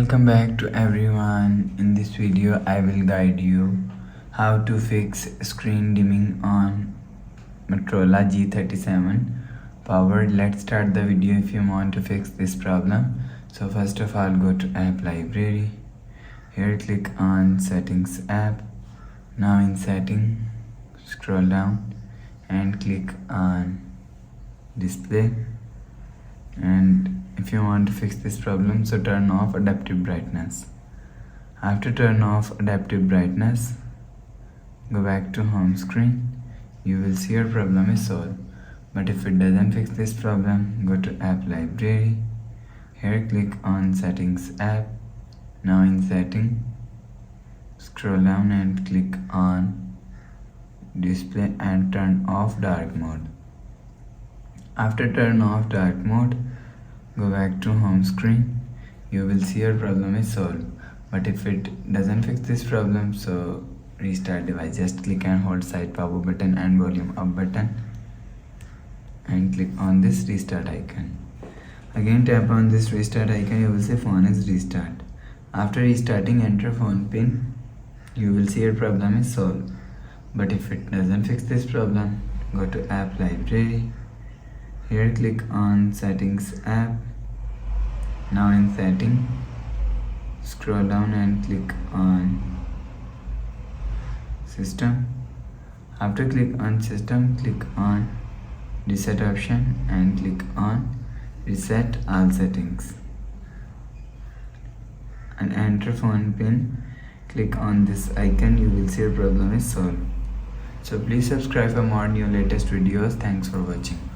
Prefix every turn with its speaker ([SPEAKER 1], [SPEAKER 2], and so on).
[SPEAKER 1] Welcome back to everyone. In this video I will guide you how to fix screen dimming on Motorola G37 powered. Let's start the video. If you want to fix this problem, so first of all go to app library. Here click on settings app. Now in setting scroll down and click on display. And if you want to fix this problem, so turn off adaptive brightness. After turn off adaptive brightness, go back to home screen. You will see your problem is solved. But if it doesn't fix this problem, go to app library. Here click on settings app. Now in setting scroll down and click on display and turn off dark mode. After turn off dark mode, go back to home screen. You will see your problem is solved. But if it doesn't fix this problem, so restart device. Just click and hold side power button and volume up button and click on this restart icon. Again tap on this restart icon. You will see phone is restart. After restarting, enter phone pin. You will see your problem is solved. But if it doesn't fix this problem, go to app library. Here click on settings app. Now in setting scroll down and click on system. After click on system, click on reset option and click on reset all settings and enter phone pin. Click on this icon. You will see your problem is solved. So please subscribe for more new latest videos. Thanks for watching.